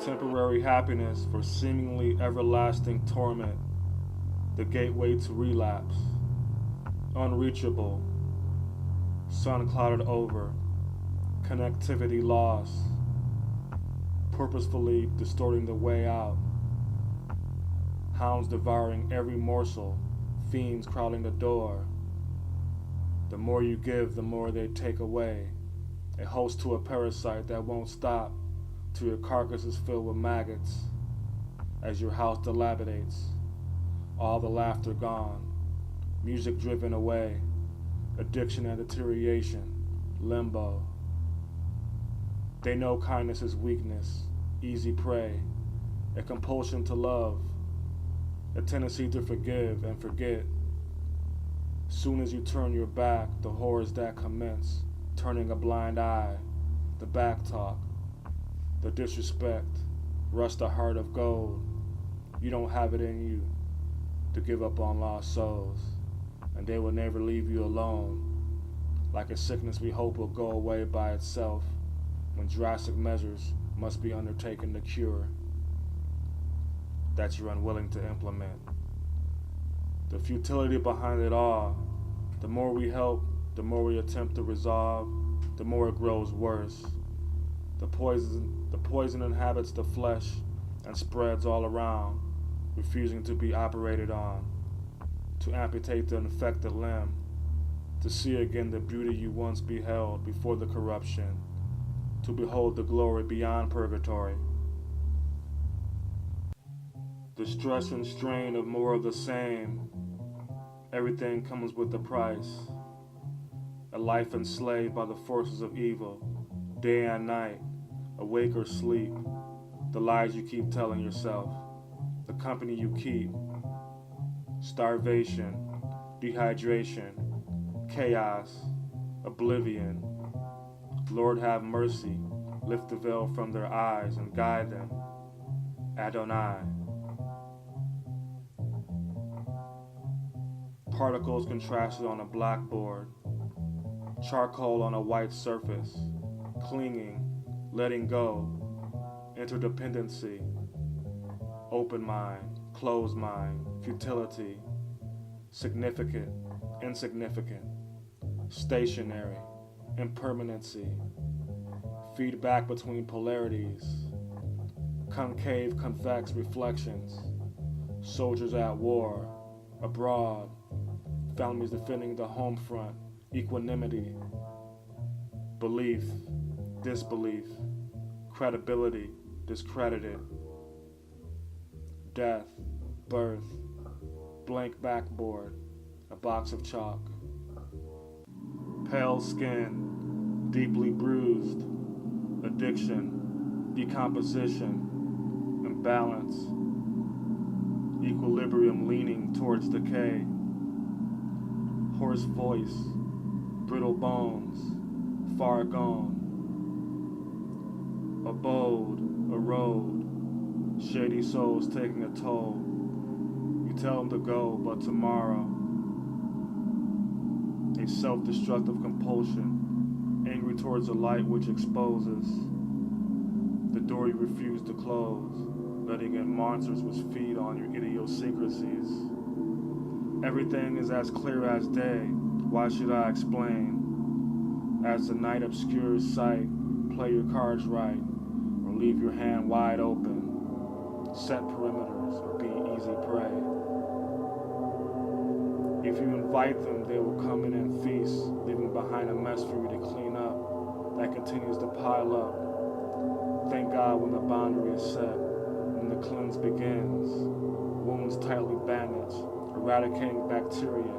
Temporary happiness for seemingly everlasting torment, the gateway to relapse, unreachable, sun clouded over, connectivity lost, purposefully distorting the way out, hounds devouring every morsel, fiends crowding the door. The more you give, the more they take away, a host to a parasite that won't stop till your carcass is filled with maggots. As your house dilapidates, all the laughter gone, music driven away, addiction and deterioration, limbo. They know kindness is weakness, easy prey, a compulsion to love, a tendency to forgive and forget. Soon as you turn your back, the horrors that commence, turning a blind eye, the back talk, the disrespect, rust a heart of gold. You don't have it in you to give up on lost souls, and they will never leave you alone, like a sickness we hope will go away by itself when drastic measures must be undertaken to cure, that you're unwilling to implement. The futility behind it all, the more we help, the more we attempt to resolve, the more it grows worse. The poison inhabits the flesh and spreads all around, refusing to be operated on, to amputate the infected limb, to see again the beauty you once beheld before the corruption, to behold the glory beyond purgatory. The stress and strain of more of the same, everything comes with a price. A life enslaved by the forces of evil, day and night, awake or sleep, the lies you keep telling yourself, the company you keep, starvation, dehydration, chaos, oblivion. Lord have mercy, lift the veil from their eyes and guide them. Adonai. Particles contrasted on a blackboard, charcoal on a white surface, clinging, letting go, interdependency, open mind, closed mind, futility, significant, insignificant, stationary, impermanency, feedback between polarities, concave, convex reflections, soldiers at war, abroad, families defending the home front, equanimity, belief, disbelief, credibility, discredited, death, birth, blank backboard, a box of chalk, pale skin, deeply bruised, addiction, decomposition, imbalance, equilibrium leaning towards decay, hoarse voice, brittle bones, far gone, abode, a road, shady souls taking a toll. You tell them to go, but tomorrow, a self-destructive compulsion, angry towards a light which exposes, the door you refuse to close, letting in monsters which feed on your idiosyncrasies. Everything is as clear as day, why should I explain? As the night obscures sight, play your cards right, or leave your hand wide open. Set perimeters or be easy prey. If you invite them, they will come in and feast, leaving behind a mess for you to clean up that continues to pile up. Thank God when the boundary is set, when the cleanse begins, wounds tightly bandaged, eradicating bacteria,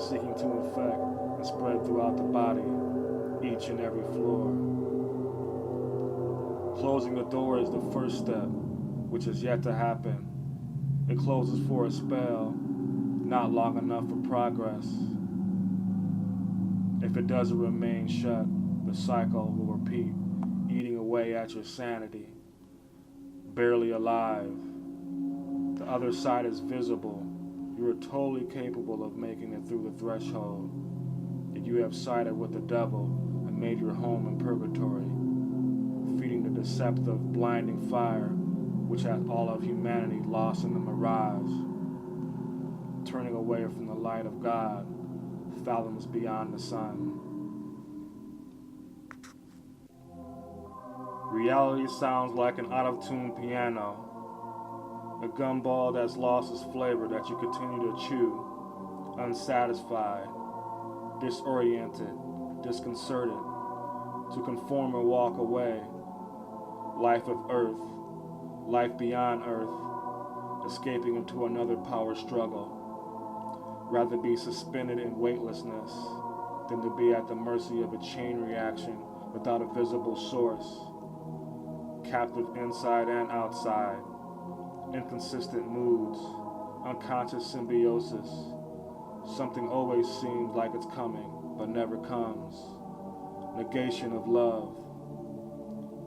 seeking to infect and spread throughout the body, each and every floor. Closing the door is the first step, which is yet to happen. It closes for a spell, not long enough for progress. If it doesn't remain shut, the cycle will repeat, eating away at your sanity. Barely alive. The other side is visible. You are totally capable of making it through the threshold. Yet you have sided with the devil and made your home in purgatory, feeding the deceptive, blinding fire which hath all of humanity lost in the mirage, turning away from the light of God, fathoms beyond the sun. Reality sounds like an out-of-tune piano, a gumball that's lost its flavor that you continue to chew, unsatisfied, disoriented, disconcerted, to conform or walk away. Life of earth, life beyond earth, escaping into another power struggle. Rather be suspended in weightlessness than to be at the mercy of a chain reaction without a visible source. Captive inside and outside, inconsistent moods, unconscious symbiosis. Something always seems like it's coming, but never comes. Negation of love.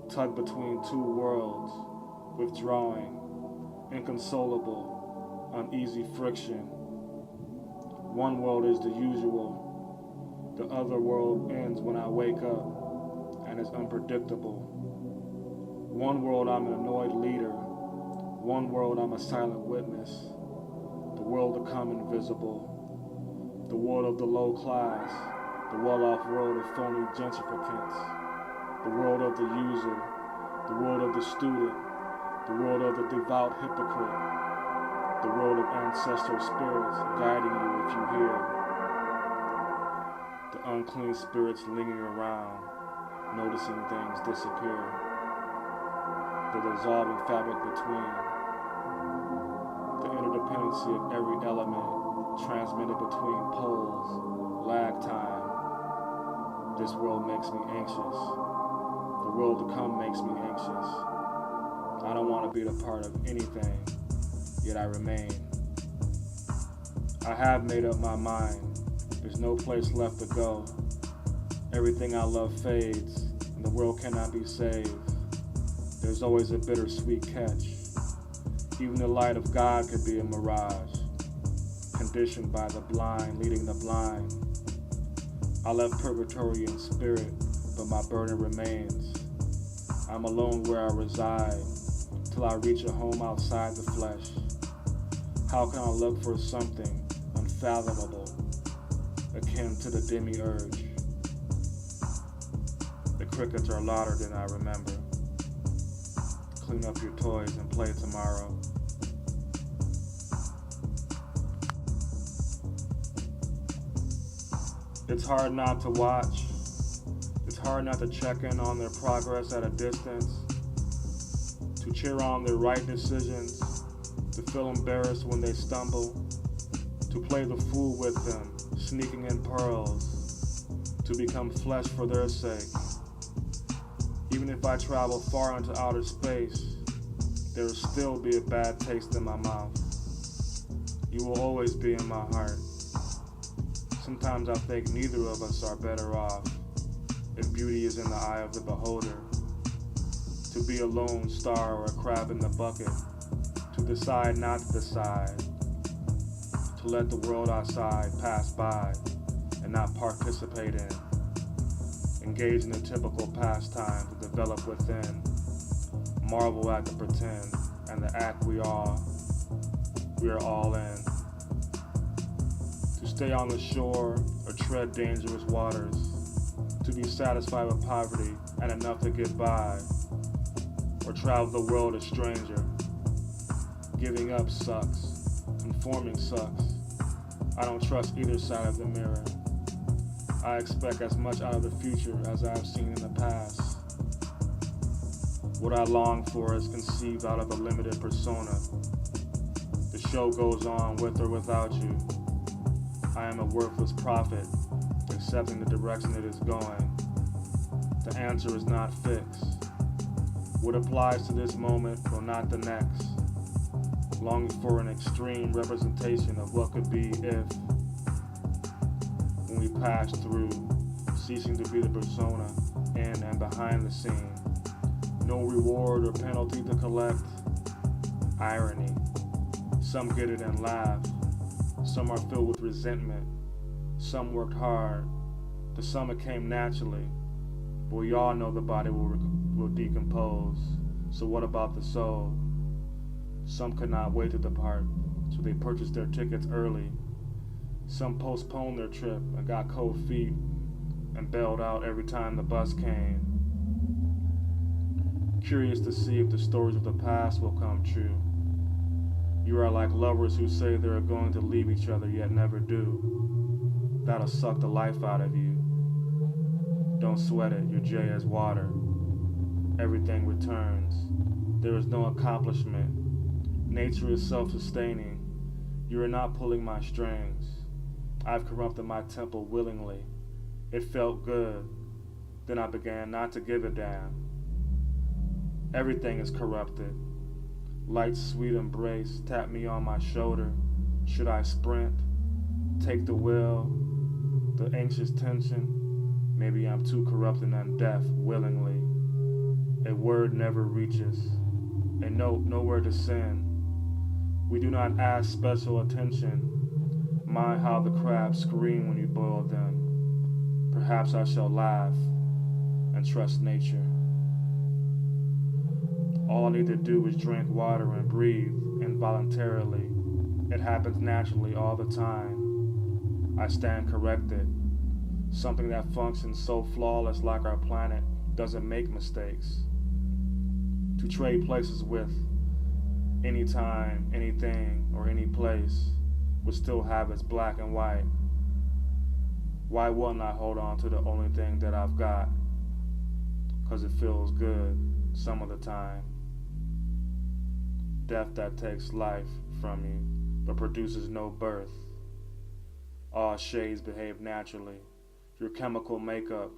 Tug between two worlds, withdrawing, inconsolable, uneasy friction. One world is the usual. The other world ends when I wake up and is unpredictable. One world I'm an annoyed leader. One world I'm a silent witness. The world to come invisible. The world of the low class. The well-off world of phony gentrificants. The world of the user. The world of the student. The world of the devout hypocrite. The world of ancestral spirits guiding you if you hear. The unclean spirits lingering around, noticing things disappear. The dissolving fabric between. The interdependency of every element transmitted between poles, lag time. This world makes me anxious. The world to come makes me anxious. I don't want to be a part of anything, yet I remain. I have made up my mind. There's no place left to go. Everything I love fades, and the world cannot be saved. There's always a bittersweet catch. Even the light of God could be a mirage, conditioned by the blind, leading the blind. I left purgatory in spirit, but my burden remains. I'm alone where I reside, till I reach a home outside the flesh. How can I look for something unfathomable, akin to the demiurge? The crickets are louder than I remember. Clean up your toys and play tomorrow. It's hard not to watch. It's hard not to check in on their progress at a distance, to cheer on their right decisions, to feel embarrassed when they stumble, to play the fool with them, sneaking in pearls, to become flesh for their sake. Even if I travel far into outer space, there will still be a bad taste in my mouth. You will always be in my heart. Sometimes I think neither of us are better off if beauty is in the eye of the beholder. To be a lone star or a crab in the bucket, to decide not to decide, to let the world outside pass by and not participate in. Engage in the typical pastime to develop within, marvel at the pretend and the act we are all in. To stay on the shore or tread dangerous waters, to be satisfied with poverty and enough to get by, or travel the world a stranger. Giving up sucks, conforming sucks. I don't trust either side of the mirror. I expect as much out of the future as I have seen in the past. What I long for is conceived out of a limited persona. The show goes on with or without you. I am a worthless prophet, accepting the direction it is going. The answer is not fixed. What applies to this moment will not the next. Longing for an extreme representation of what could be if, when we pass through, ceasing to be the persona in and behind the scene. No reward or penalty to collect. Irony. Some get it and laugh. Some are filled with resentment. Some worked hard. The summer came naturally, but we all know the body will decompose. So what about the soul? Some could not wait to depart, so they purchased their tickets early. Some postponed their trip and got cold feet and bailed out every time the bus came. Curious to see if the stories of the past will come true. You are like lovers who say they are going to leave each other yet never do. That'll suck the life out of you. Don't sweat it, your J is water. Everything returns. There is no accomplishment. Nature is self-sustaining. You are not pulling my strings. I've corrupted my temple willingly. It felt good. Then I began not to give a damn. Everything is corrupted. Light, sweet embrace, tap me on my shoulder. Should I sprint? Take the wheel? The anxious tension? Maybe I'm too corrupted and deaf willingly. A word never reaches. A note nowhere to send. We do not ask special attention. Mind how the crabs scream when you boil them. Perhaps I shall laugh and trust nature. All I need to do is drink water and breathe involuntarily. It happens naturally all the time. I stand corrected. Something that functions so flawless like our planet doesn't make mistakes. To trade places with, anytime, anything, or any place would still have its black and white. Why wouldn't I hold on to the only thing that I've got? 'Cause it feels good some of the time. Death that takes life from you, but produces no birth. All shades behave naturally. Your chemical makeup,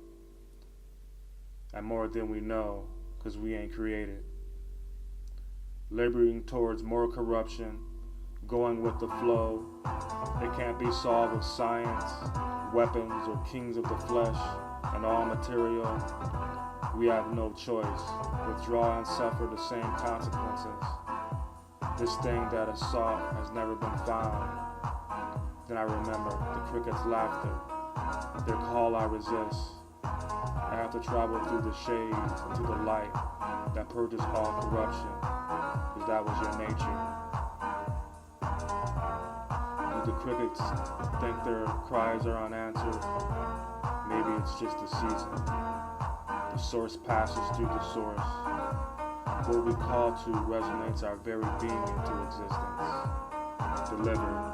and more than we know, 'cause we ain't created. Laboring towards more corruption, going with the flow. It can't be solved with science, weapons, or kings of the flesh, and all material. We have no choice. Withdraw and suffer the same consequences. This thing that is sought has never been found. Then I remember the crickets' laughter. Their call I resist. I have to travel through the shades into the light that purges all corruption, 'cause that was your nature. Do the crickets think their cries are unanswered? Maybe it's just the season. The source passes through the source. What we call to resonates our very being into existence. Delivered.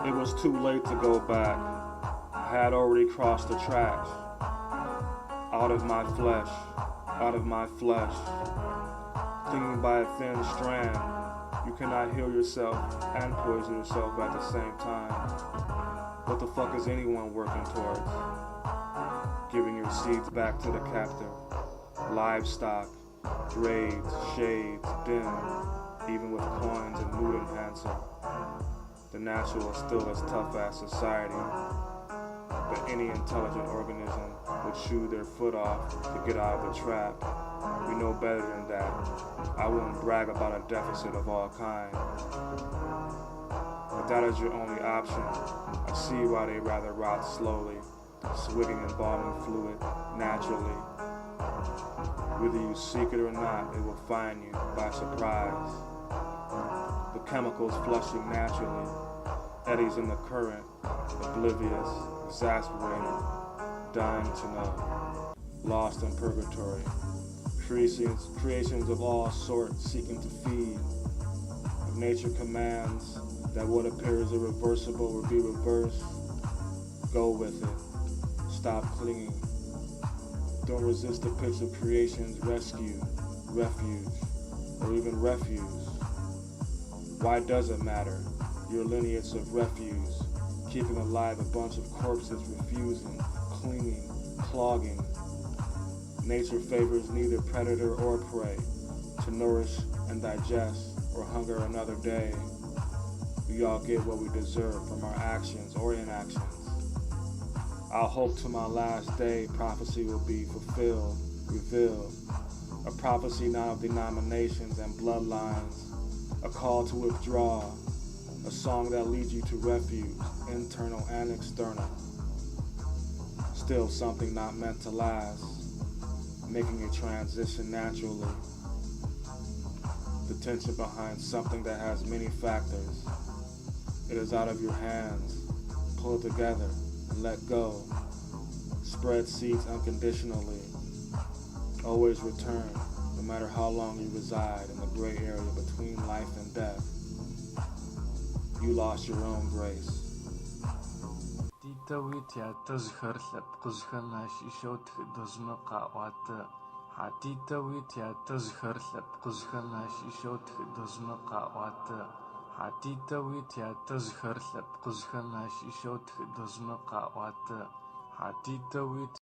It was too late to go back. I had already crossed the tracks. Out of my flesh, out of my flesh. Clinging by a thin strand, you cannot heal yourself and poison yourself at the same time. What the fuck is anyone working towards? Giving your seeds back to the captor. Livestock, braids, shades, dim, even with coins and mood enhancer. The natural is still as tough as society, but any intelligent organism would chew their foot off to get out of the trap. We know better than that. I wouldn't brag about a deficit of all kinds. If that is your only option, I see why they rather rot slowly, swigging embalming fluid naturally. Whether you seek it or not, it will find you by surprise. The chemicals flushing naturally, eddies in the current, oblivious, exasperated, dying to know, lost in purgatory. Creations of all sorts seeking to feed. If nature commands that what appears irreversible will be reversed, go with it. Stop clinging. Don't resist the pitch of creation's rescue, refuge, or even refuse. Why does it matter? Your lineage of refuse, keeping alive a bunch of corpses, refusing, clinging, clogging. Nature favors neither predator or prey, to nourish and digest or hunger another day. We all get what we deserve from our actions or inactions. I'll hope to my last day prophecy will be fulfilled, revealed. A prophecy not of denominations and bloodlines, A call to withdraw, a song that leads you to refuge, internal and external. Still something not meant to last, making a transition naturally. The tension behind something that has many factors. It is out of your hands. Pull it together and let go. Spread seeds unconditionally. Always return, no matter how long you reside in the gray area between life and death. You lost your own grace.